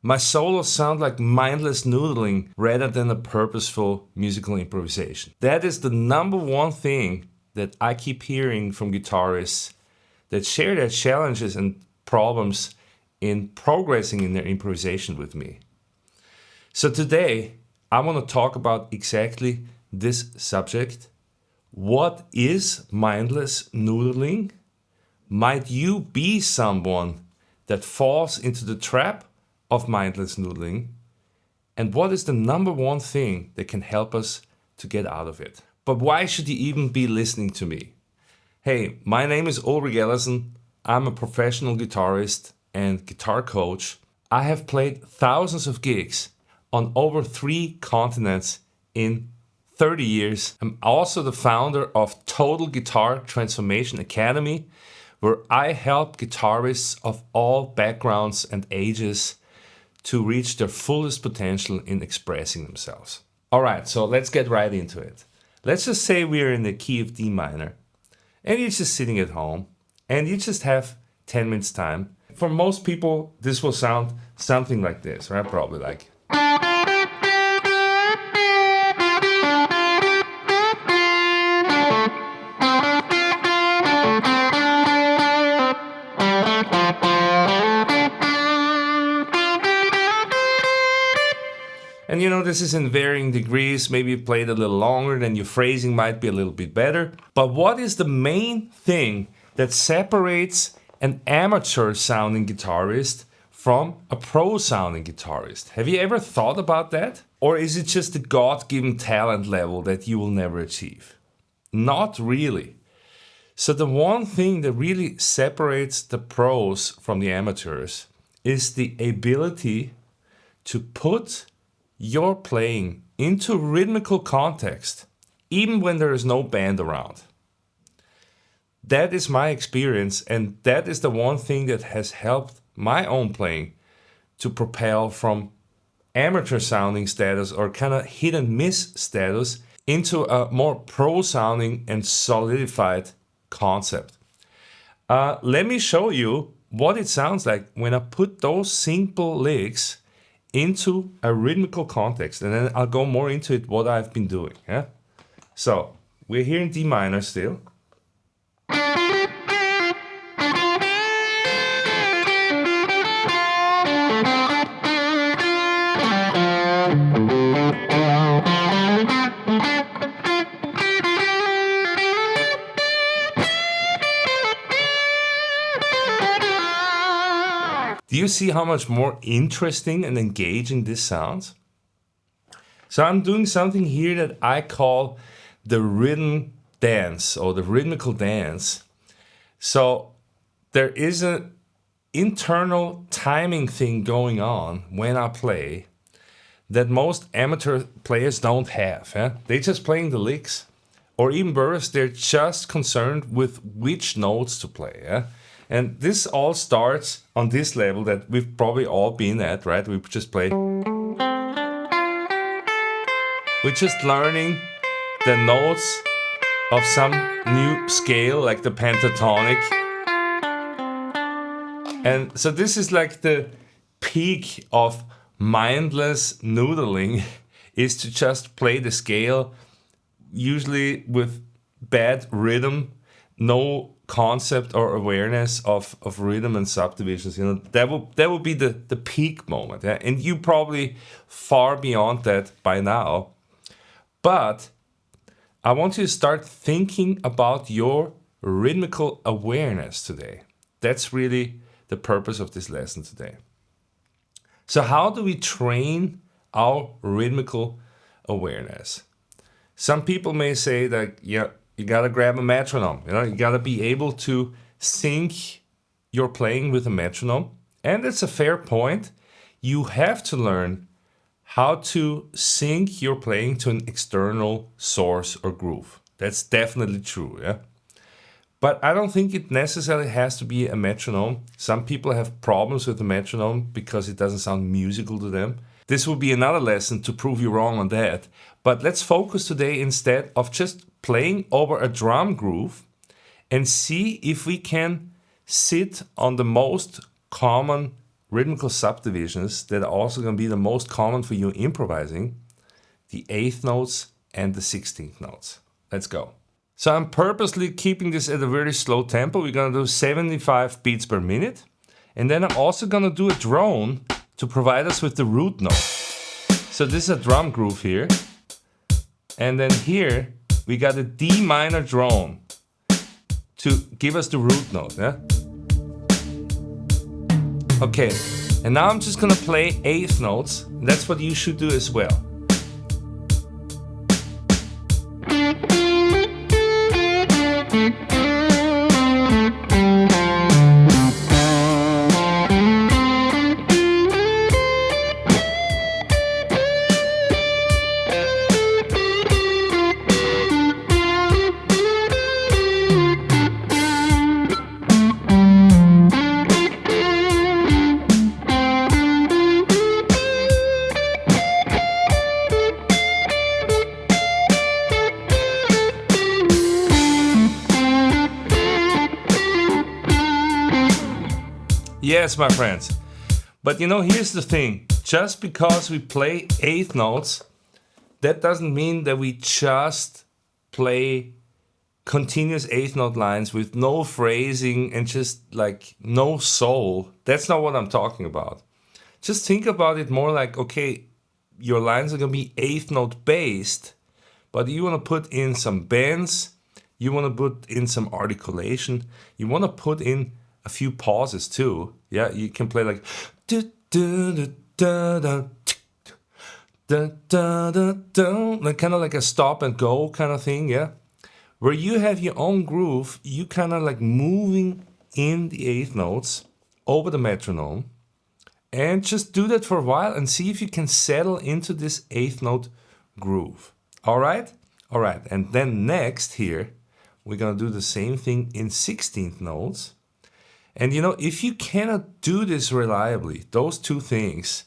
My solos sound like mindless noodling rather than a purposeful musical improvisation. That is the number one thing that I keep hearing from guitarists that share their challenges and problems in progressing in their improvisation with me. So today, I want to talk about exactly this subject. What is mindless noodling? Might you be someone that falls into the trap of mindless noodling? And what is the number one thing that can help us to get out of it? But why should you even be listening to me? Hey, my name is Ulrich Ellison. I'm a professional guitarist and guitar coach. I have played thousands of gigs on over 3 continents in 30 years. I'm also the founder of Total Guitar Transformation Academy, where I help guitarists of all backgrounds and ages to reach their fullest potential in expressing themselves. All right, so let's get right into it. Let's just say we're in the key of D minor, and you're just sitting at home, and you just have 10 minutes time. For most people, this will sound something like this, right? Probably like. And you know, this is in varying degrees. Maybe you played a little longer, then your phrasing might be a little bit better. But what is the main thing that separates an amateur sounding guitarist from a pro sounding guitarist? Have you ever thought about that? Or is it just a God-given talent level that you will never achieve? Not really. So the one thing that really separates the pros from the amateurs is the ability to put your playing into rhythmical context, even when there is no band around. That is my experience, and that is the one thing that has helped my own playing to propel from amateur sounding status or kind of hit and miss status into a more pro sounding and solidified concept. Let me show you what it sounds like when I put those simple licks into a rhythmical context, and then I'll go more into it what I've been doing. Yeah. So we're here in D minor still. Do you see how much more interesting and engaging this sounds? So I'm doing something here that I call the rhythm dance or the rhythmical dance. So there is an internal timing thing going on when I play that most amateur players don't have. They're just playing the licks, or even worse, they're just concerned with which notes to play. And this all starts on this level that we've probably all been at, right? We just play. We're just learning the notes of some new scale, like the pentatonic. And so this is like the peak of mindless noodling, is to just play the scale, usually with bad rhythm, no concept or awareness of rhythm and subdivisions. You know, that will be the peak moment. Yeah? And you probably far beyond that by now. But I want you to start thinking about your rhythmical awareness today. That's really the purpose of this lesson today. So how do we train our rhythmical awareness? Some people may say that, yeah, you gotta grab a metronome. You know, you gotta be able to sync your playing with a metronome. And it's a fair point. You have to learn how to sync your playing to an external source or groove. That's definitely true, yeah? But I don't think it necessarily has to be a metronome. Some people have problems with the metronome because it doesn't sound musical to them. This will be another lesson to prove you wrong on that. But let's focus today instead of just playing over a drum groove and see if we can sit on the most common rhythmical subdivisions that are also going to be the most common for you improvising, the 8th notes and the 16th notes. Let's go. So I'm purposely keeping this at a very slow tempo. We're going to do 75 beats per minute. And then I'm also going to do a drone to provide us with the root note. So this is a drum groove here. And then here we got a D minor drone to give us the root note. Yeah? Okay, and now I'm just going to play 8th notes. That's what you should do as well. Yes, my friends. But you know, here's the thing. Just because we play 8th notes, that doesn't mean that we just play continuous 8th note lines with no phrasing and just like no soul. That's not what I'm talking about. Just think about it more like, okay, your lines are going to be 8th note based, but you want to put in some bends, you want to put in some articulation, you want to put in a few pauses too. Yeah, you can play like like kind of like a stop and go kind of thing, yeah. Where you have your own groove, you kind of like moving in the 8th notes over the metronome, and just do that for a while and see if you can settle into this 8th note groove. All right, and then next here we're gonna do the same thing in 16th notes. And you know, if you cannot do this reliably, those two things,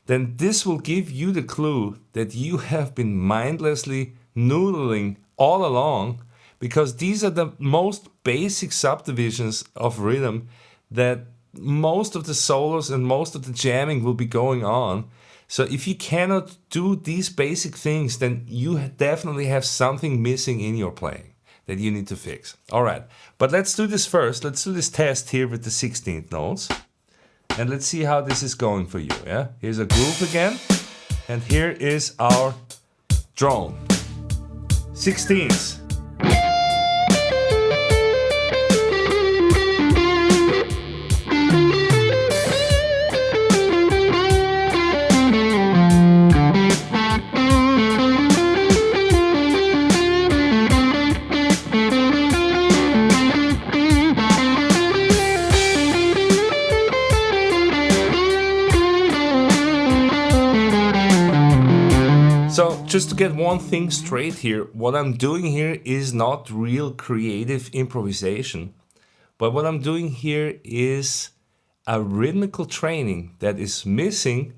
then this will give you the clue that you have been mindlessly noodling all along, because these are the most basic subdivisions of rhythm that most of the solos and most of the jamming will be going on. So if you cannot do these basic things, then you definitely have something missing in your playing that you need to fix. All right, but let's do this first. Let's do this test here with the 16th notes. And let's see how this is going for you, yeah? Here's a groove again. And here is our drone. 16ths. So just to get one thing straight here, what I'm doing here is not real creative improvisation, but what I'm doing here is a rhythmical training that is missing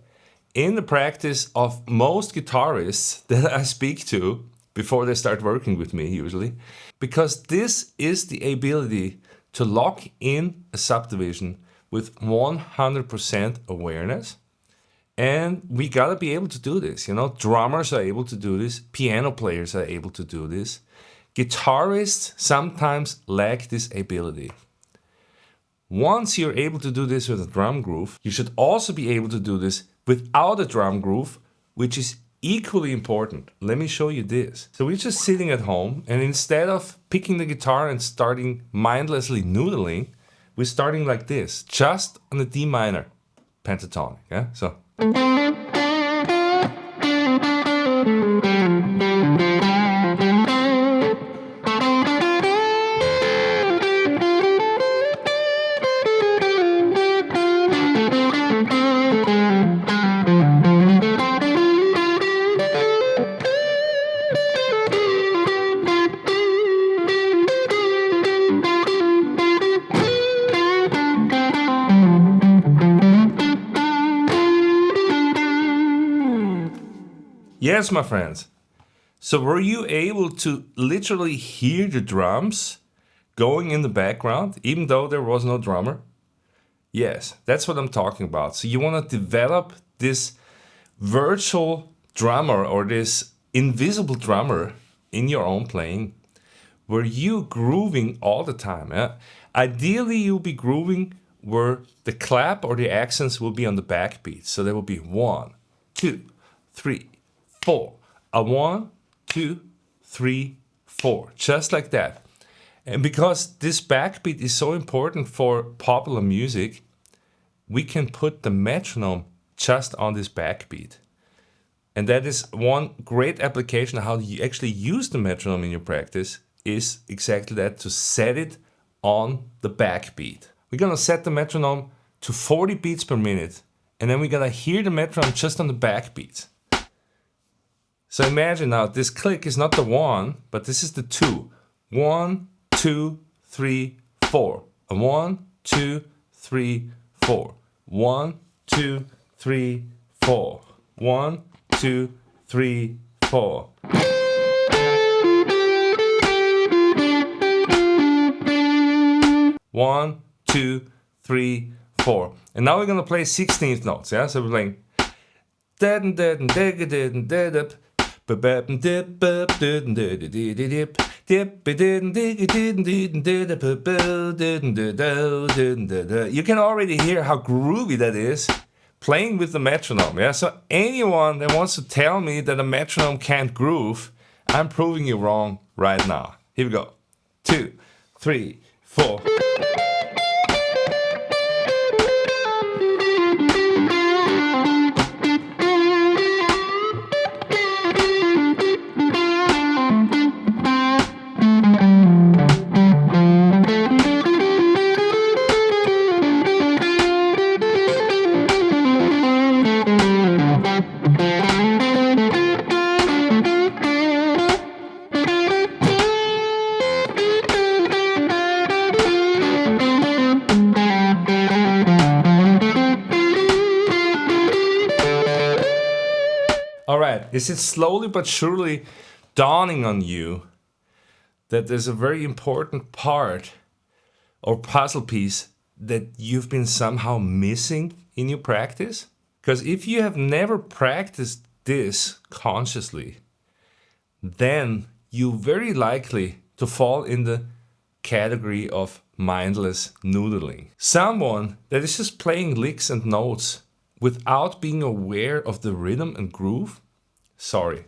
in the practice of most guitarists that I speak to before they start working with me usually, because this is the ability to lock in a subdivision with 100% awareness. And we gotta be able to do this, you know. Drummers are able to do this, piano players are able to do this. Guitarists sometimes lack this ability. Once you're able to do this with a drum groove, you should also be able to do this without a drum groove, which is equally important. Let me show you this. So we're just sitting at home, and instead of picking the guitar and starting mindlessly noodling, we're starting like this, just on the D minor pentatonic, yeah? So. Yes, my friends. So were you able to literally hear the drums going in the background, even though there was no drummer? Yes, that's what I'm talking about. So you want to develop this virtual drummer or this invisible drummer in your own playing where you grooving all the time. Yeah? Ideally, you'll be grooving where the clap or the accents will be on the backbeat. So there will be 1, 2, 3, 4. A 1, 2, 3, 4. Just like that. And because this backbeat is so important for popular music, we can put the metronome just on this backbeat. And that is one great application of how you actually use the metronome in your practice is exactly that, to set it on the backbeat. We're gonna set the metronome to 40 beats per minute, and then we're gonna hear the metronome just on the backbeat. So imagine now, this click is not the 1, but this is the 2. 1, 2, 3, 4. A 1, 2, 3, 4. 1, 2, 3, 4. 1, 2, 3, 4. One, 2, 3, 4. And now we're gonna play 16th notes. Yeah, so we're playing. You can already hear how groovy that is playing with the metronome. Yeah, so anyone that wants to tell me that a metronome can't groove, I'm proving you wrong right now. Here we go. 2, 3, 4. All right, is it slowly but surely dawning on you that there's a very important part or puzzle piece that you've been somehow missing in your practice? Because if you have never practiced this consciously, then you're very likely to fall in the category of mindless noodling. Someone that is just playing licks and notes without being aware of the rhythm and groove, sorry,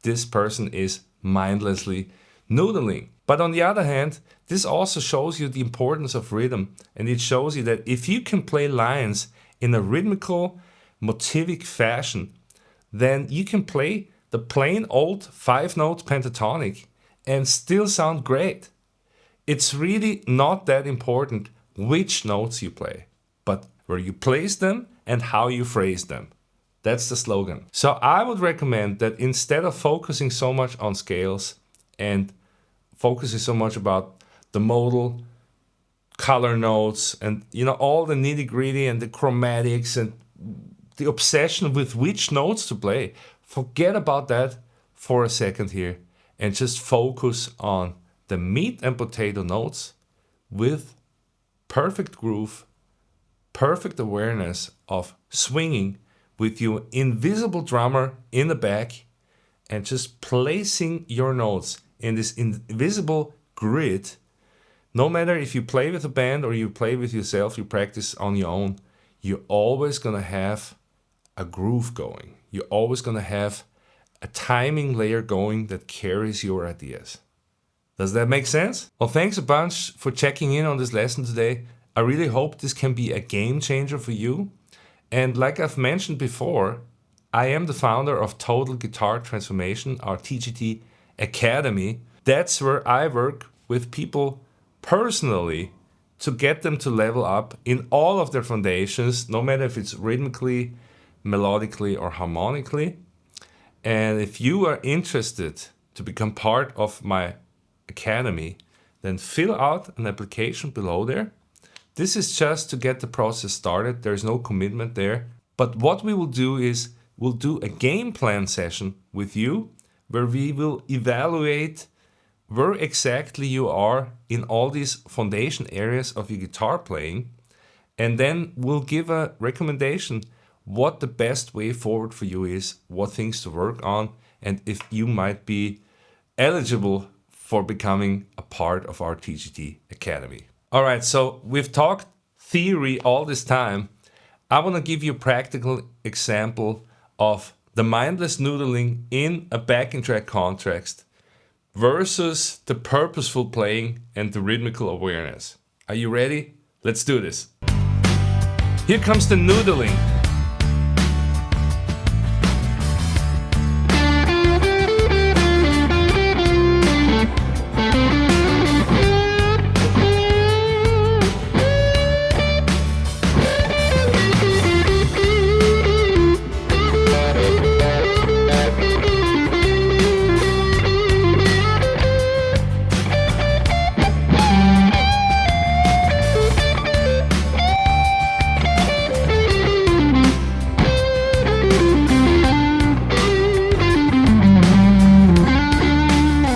this person is mindlessly noodling. But on the other hand, this also shows you the importance of rhythm, and it shows you that if you can play lines in a rhythmical, motivic fashion, then you can play the plain old 5-note pentatonic and still sound great. It's really not that important which notes you play, but where you place them and how you phrase them. That's the slogan. So I would recommend that instead of focusing so much on scales and focusing so much about the modal color notes and all the nitty-gritty and the chromatics and the obsession with which notes to play, forget about that for a second here and just focus on the meat and potato notes with perfect groove, perfect awareness of swinging with your invisible drummer in the back and just placing your notes in this invisible grid. No matter if you play with a band or you play with yourself, you practice on your own, you're always gonna have a groove going. You're always gonna have a timing layer going that carries your ideas. Does that make sense? Well, thanks a bunch for checking in on this lesson today. I really hope this can be a game changer for you. And like I've mentioned before, I am the founder of Total Guitar Transformation, our TGT Academy. That's where I work with people personally to get them to level up in all of their foundations, no matter if it's rhythmically, melodically, or harmonically. And if you are interested to become part of my academy, then fill out an application below there. This is just to get the process started. There's no commitment there. But what we will do is we'll do a game plan session with you where we will evaluate where exactly you are in all these foundation areas of your guitar playing. and then we'll give a recommendation what the best way forward for you is, what things to work on, and if you might be eligible for becoming a part of our TGT Academy. All right, so we've talked theory all this time. I want to give you a practical example of the mindless noodling in a backing track context versus the purposeful playing and the rhythmical awareness. Are you ready? Let's do this. Here comes the noodling.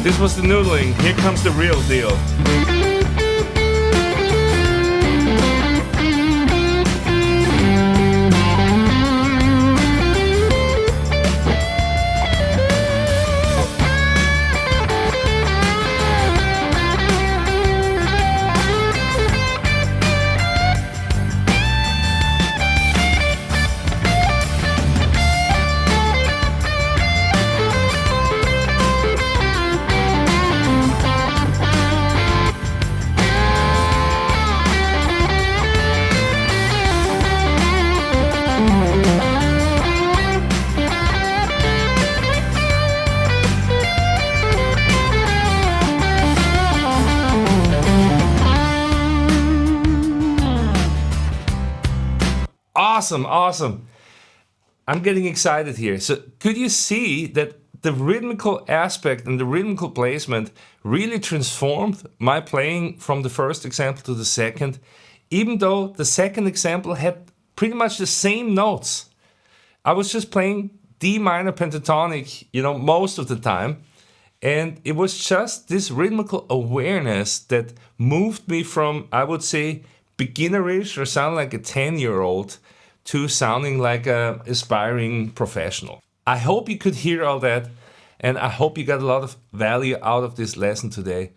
This was the noodling. Here comes the real deal. Awesome. I'm getting excited here. So could you see that the rhythmical aspect and the rhythmical placement really transformed my playing from the first example to the second, even though the second example had pretty much the same notes. I was just playing D minor pentatonic, most of the time. And it was just this rhythmical awareness that moved me from, I would say, beginnerish or sound like a 10-year-old to sounding like an aspiring professional. I hope you could hear all that, and I hope you got a lot of value out of this lesson today.